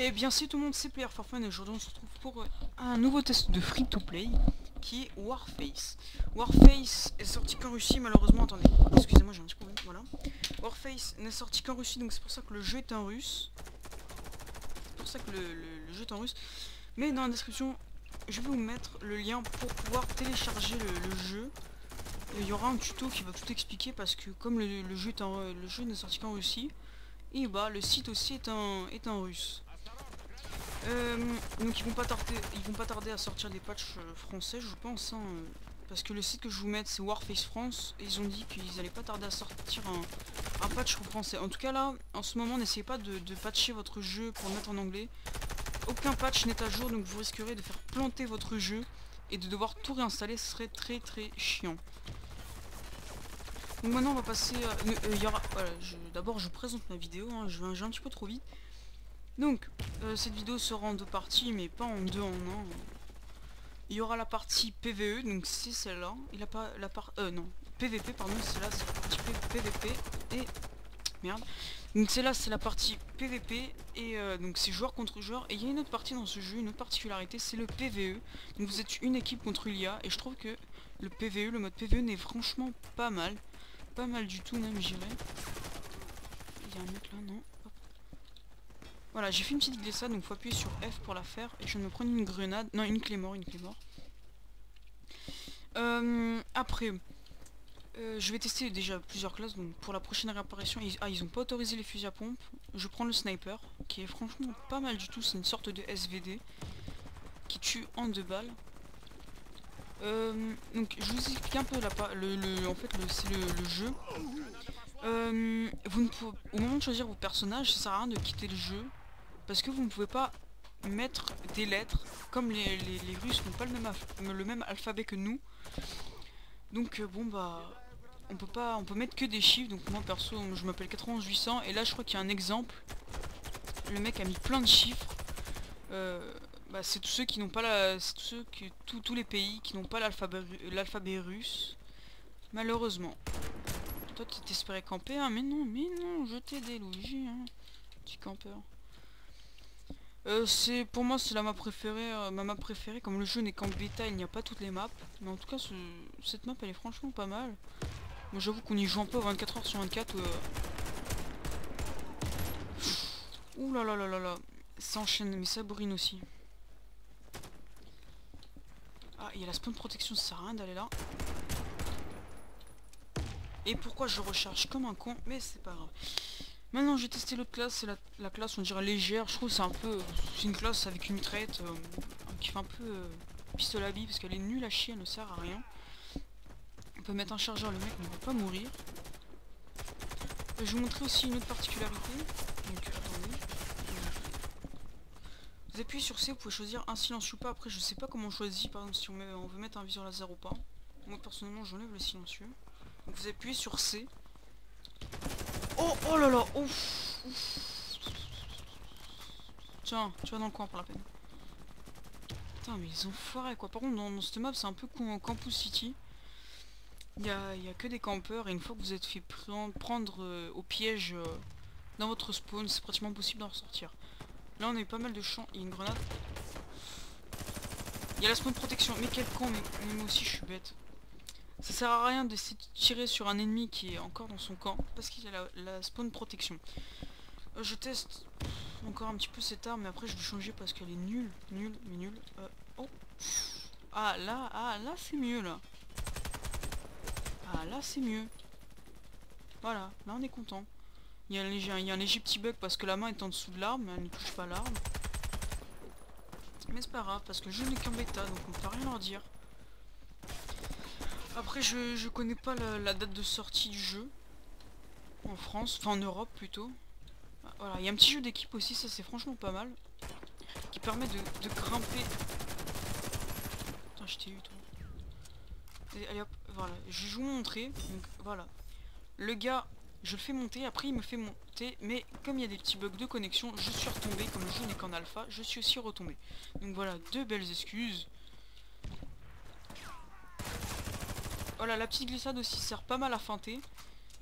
Et bien si tout le monde c'est Player for Fun et aujourd'hui on se retrouve pour un nouveau test de free to play qui est Warface. Warface est sorti qu'en Russie malheureusement, attendez, excusez-moi j'ai un petit problème, voilà. Warface n'est sorti qu'en Russie donc c'est pour ça que le jeu est en russe. C'est pour ça que le jeu est en russe. Mais dans la description je vais vous mettre le lien pour pouvoir télécharger le jeu. Il y aura un tuto qui va tout expliquer parce que comme le jeu n'est sorti qu'en Russie, et bah le site aussi est en russe. Donc ils vont pas tarder à sortir des patchs français je pense hein, parce que le site que je vous mette c'est Warface France et ils ont dit qu'ils allaient pas tarder à sortir un patch français. En tout cas là en ce moment n'essayez pas de patcher votre jeu pour le mettre en anglais. Aucun patch n'est à jour donc vous risquerez de faire planter votre jeu et de devoir tout réinstaller, ce serait très chiant. Donc maintenant on va passer voilà, d'abord je vous présente ma vidéo hein, je vais un petit peu trop vite. Donc, cette vidéo sera en deux parties, mais pas en deux en un. Il y aura la partie PVE, donc c'est celle-là. Il a pas la part... non, PVP, pardon, c'est là, c'est la partie PVP. Et... Merde. Donc c'est là, c'est la partie PVP, et donc c'est joueur contre joueur. Et il y a une autre partie dans ce jeu, une autre particularité, c'est le PVE. Donc vous êtes une équipe contre l'IA, et je trouve que le PVE, le mode PVE n'est franchement pas mal. Pas mal du tout même, j'irais. Il y a un mec là, non? Voilà, j'ai fait une petite glissade, donc faut appuyer sur F pour la faire. Et je viens de me prendre une grenade. Non, une clé mort, une clé mort. Après, je vais tester déjà plusieurs classes. Donc pour la prochaine réapparition, ils ont pas autorisé les fusils à pompe. Je prends le sniper, qui est franchement pas mal du tout. C'est une sorte de SVD qui tue en 2 balles. Donc je vous explique un peu en fait c'est le jeu. Au moment de choisir vos personnages, ça sert à rien de quitter le jeu. Parce que vous ne pouvez pas mettre des lettres, comme les Russes n'ont pas le même alphabet que nous. Donc bon bah on peut mettre que des chiffres. Donc moi perso je m'appelle 91800 et là je crois qu'il y a un exemple. Le mec a mis plein de chiffres. Bah, c'est tous ceux qui n'ont pas tous les pays qui n'ont pas l'alphabet russe. Malheureusement. Toi tu t'espérais camper hein, mais non je t'ai délogé hein, petit campeur. Pour moi c'est la map préférée, ma map préférée. Comme le jeu n'est qu'en bêta, il n'y a pas toutes les maps, mais en tout cas cette map elle est franchement pas mal. Moi j'avoue qu'on y joue un peu 24h sur 24. Ouh là là là là là, ça enchaîne, mais ça bourrine aussi. Ah, il y a la spawn protection, ça sert à rien d'aller là. Et pourquoi je recharge comme un con, mais c'est pas grave. Maintenant je vais tester l'autre classe, c'est la classe on dirait légère, je trouve c'est une classe avec une mitraillette qui fait un peu pistolet à billes parce qu'elle est nulle à chier, elle ne sert à rien. On peut mettre un chargeur, le mec ne va pas mourir. Je vais vous montrer aussi une autre particularité, donc attendez. Vous appuyez sur C, vous pouvez choisir un silencieux ou pas, après je sais pas comment on choisit, par exemple si on veut mettre un viseur laser ou pas. Moi personnellement j'enlève le silencieux. Donc vous appuyez sur C. Oh là là, ouf. Tiens, tu vas dans le coin pour la peine. Putain, mais ils ont foiré quoi. Par contre, dans cette map, c'est un peu Campus City. Il y a que des campeurs. Et une fois que vous êtes fait prendre au piège dans votre spawn, c'est pratiquement impossible d'en ressortir. Là, on a eu pas mal de champs. Il y a une grenade. Il y a la spawn protection. Mais quel con, mais moi aussi, je suis bête. Ça sert à rien d'essayer de tirer sur un ennemi qui est encore dans son camp. Parce qu'il y a la spawn protection. Je teste encore un petit peu cette arme, mais après je vais changer parce qu'elle est nulle, nulle. Oh. Ah là c'est mieux là. Ah là c'est mieux. Voilà, là on est content. Il y a un léger petit bug parce que la main est en dessous de l'arme, mais elle ne touche pas l'arme. Mais c'est pas grave parce que je n'ai qu'un bêta, donc on peut rien leur dire. Après je connais pas la date de sortie du jeu. En France, enfin en Europe plutôt. Voilà, il y a un petit jeu d'équipe aussi, ça c'est franchement pas mal. Qui permet de grimper. Putain, je t'ai eu toi. Et, allez hop, voilà, je vais vous montrer. Donc voilà. Le gars, je le fais monter, après il me fait monter. Mais comme il y a des petits bugs de connexion, je suis retombé. Comme le jeu n'est qu'en alpha, je suis aussi retombé. Donc voilà, deux belles excuses. Voilà, la petite glissade aussi sert pas mal à feinter.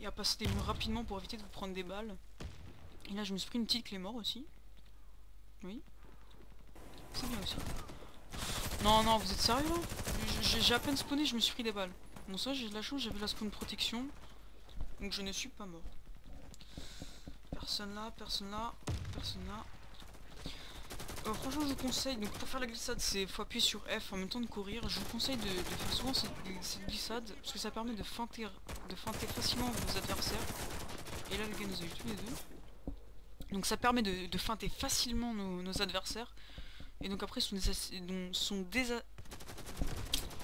Et à passer des murs rapidement pour éviter de vous prendre des balles. Et là je me suis pris une petite clé mort aussi. Oui. C'est bien aussi. Non, non, vous êtes sérieux là? J'ai à peine spawné, je me suis pris des balles. Bon ça j'ai de la chance, j'avais la spawn protection. Donc je ne suis pas mort. Personne là, personne là, personne là. Franchement je vous conseille, donc pour faire la glissade c'est faut appuyer sur F en même temps de courir. Je vous conseille de faire souvent cette glissade parce que ça permet de feinter facilement vos adversaires. Et là le gars nous a eu tous les deux. Donc ça permet de feinter facilement nos adversaires. Et donc après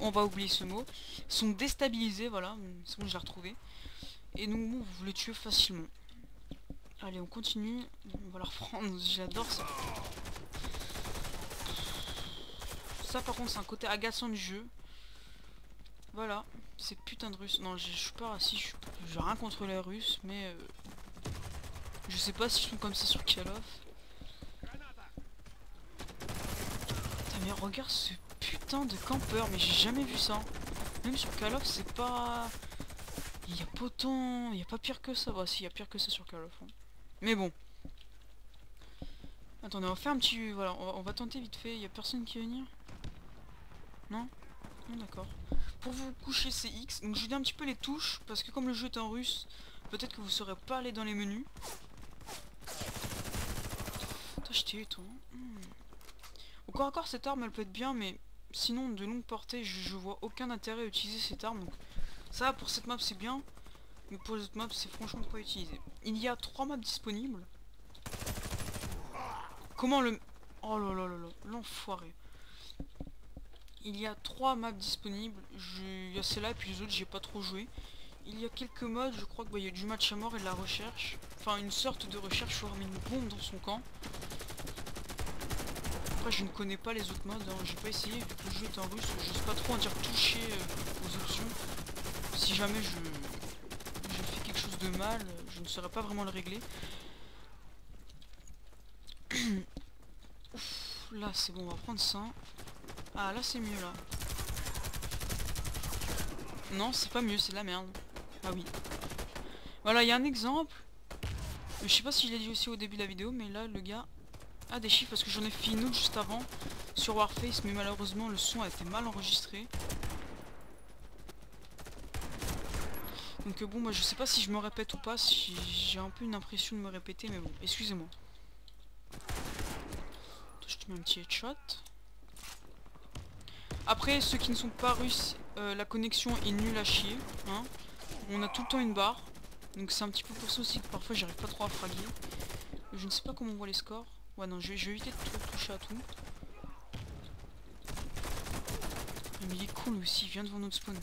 on va oublier ce mot. Sont déstabilisés, voilà, c'est bon je l'ai retrouvé. Et donc bon, vous les tuez facilement. Allez on continue, on va la reprendre, j'adore ça. Ça par contre c'est un côté agaçant du jeu. Voilà, ces putains de Russes. Non je suis pas raciste, j'ai rien contre les Russes, mais je sais pas s'ils sont comme ça sur Call of. Putain mais regarde ce putain de campeur, mais j'ai jamais vu ça. Même sur Call of c'est pas... Il y a pas autant... Il y a pas pire que ça, bah si, il y a pire que ça sur Call of. Hein. Mais bon. Attendez, on va faire un petit... Voilà, on va tenter vite fait, il y a personne qui va venir? Non? Non d'accord. Pour vous coucher c'est X, donc je vous dis un petit peu les touches, parce que comme le jeu est en russe, peut-être que vous saurez pas aller dans les menus. Putain je t'ai eu toi. Au corps à corps cette arme elle peut être bien, mais sinon de longue portée je vois aucun intérêt à utiliser cette arme. Donc ça pour cette map c'est bien, mais pour les autres maps c'est franchement pas utilisé. Il y a 3 maps disponibles. Comment le... Oh là là là là, l'enfoiré. Il y a 3 maps disponibles. Il y a celle-là et puis les autres j'ai pas trop joué. Il y a quelques modes, je crois qu'il y a du match à mort et de la recherche. Enfin une sorte de recherche, faut remettre une bombe dans son camp. Après je ne connais pas les autres modes, hein. J'ai pas essayé vu que le jeu est en russe, je sais pas trop en dire toucher aux options. Si jamais je fais quelque chose de mal, je ne saurais pas vraiment le régler. Ouf, là c'est bon, on va prendre ça. Ah là c'est mieux là. Non c'est pas mieux, c'est de la merde. Ah oui. Voilà, il y a un exemple. Je sais pas si je l'ai dit aussi au début de la vidéo, mais là le gars a des chiffres parce que j'en ai fait une autre juste avant sur Warface, mais malheureusement le son a été mal enregistré. Donc bon, moi je sais pas si je me répète ou pas, si j'ai un peu une impression de me répéter, mais bon, excusez-moi. Je te mets un petit headshot. Après, ceux qui ne sont pas russes, la connexion est nulle à chier. Hein. On a tout le temps une barre. Donc c'est un petit peu pour ça aussi que parfois j'arrive pas trop à fraguer. Je ne sais pas comment on voit les scores. Ouais non, je vais éviter de toucher à tout. Mais il est con lui aussi, il vient devant notre spawn.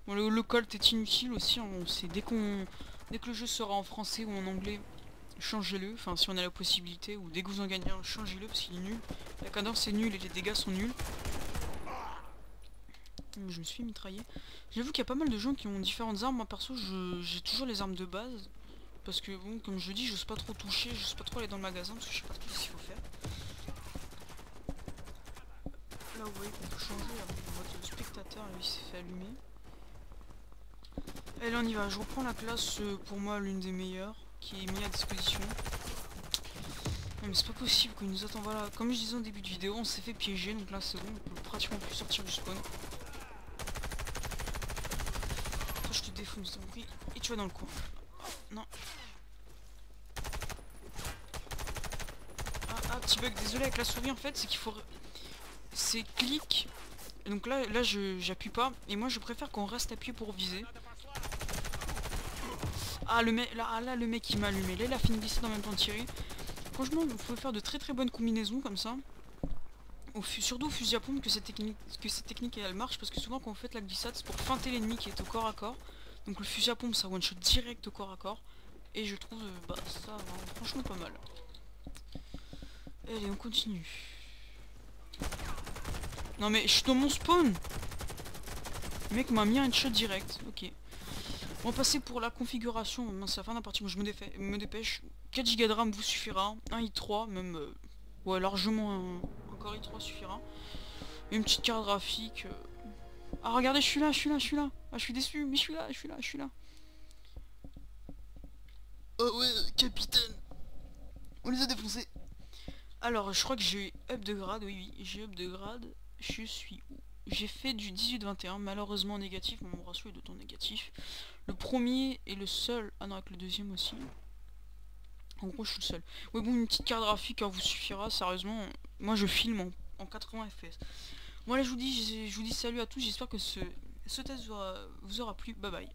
Bon, le Colt est inutile aussi, hein. On sait dès que le jeu sera en français ou en anglais, changez-le, enfin si on a la possibilité, ou dès que vous en gagnez un, changez-le parce qu'il est nul. La cadence est nulle et les dégâts sont nuls. Je me suis mitraillé. J'avoue qu'il y a pas mal de gens qui ont différentes armes. Moi perso j'ai toujours les armes de base. Parce que bon, comme je dis, j'ose pas trop toucher, j'ose pas trop aller dans le magasin parce que je sais pas trop ce qu'il faut faire. Là vous voyez qu'on peut changer, votre spectateur là, il s'est fait allumer. Allez on y va, je reprends la classe pour moi l'une des meilleures qui est mise à disposition. Non mais c'est pas possible qu'il nous attend, voilà, comme je disais au début de vidéo, on s'est fait piéger, donc là c'est bon, on peut pratiquement plus sortir du spawn. Toi je te défonce, donc oui, et tu vas dans le coin. Oh, non. Ah, petit bug, désolé avec la souris en fait, c'est qu'il faut... C'est clic, et donc là j'appuie pas, et moi je préfère qu'on reste appuyé pour viser. Ah le mec, là le mec il m'a allumé, là il a fini de glisser en même temps de tirer. Franchement vous pouvez faire de très bonnes combinaisons comme ça. Surtout au fusil à pompe que cette technique elle marche, parce que souvent quand vous faites la glissade c'est pour feinter l'ennemi qui est au corps à corps. Donc le fusil à pompe ça one shot direct au corps à corps. Et je trouve bah ça franchement pas mal. Allez on continue. Non mais je suis dans mon spawn. Le mec m'a mis un headshot direct, ok. On va passer pour la configuration, c'est la fin de la partie, moi je me dépêche. 4 Go de RAM vous suffira, un i3, même, ouais largement un Core i3 suffira. Et une petite carte graphique. Ah regardez, je suis là. Ah je suis déçu, mais je suis là. Oh ouais, capitaine. On les a défoncés. Alors, je crois que j'ai up de grade, oui, j'ai up de grade. Je suis où? J'ai fait du 18-21, malheureusement négatif, mon ratio est d'autant négatif. Le premier est le seul, ah non, avec le deuxième aussi. En gros, je suis le seul. Ouais, bon, une petite carte graphique vous suffira, sérieusement. Moi, je filme en 80 fps. Bon, là, je vous dis salut à tous, j'espère que ce test vous aura plu. Bye bye.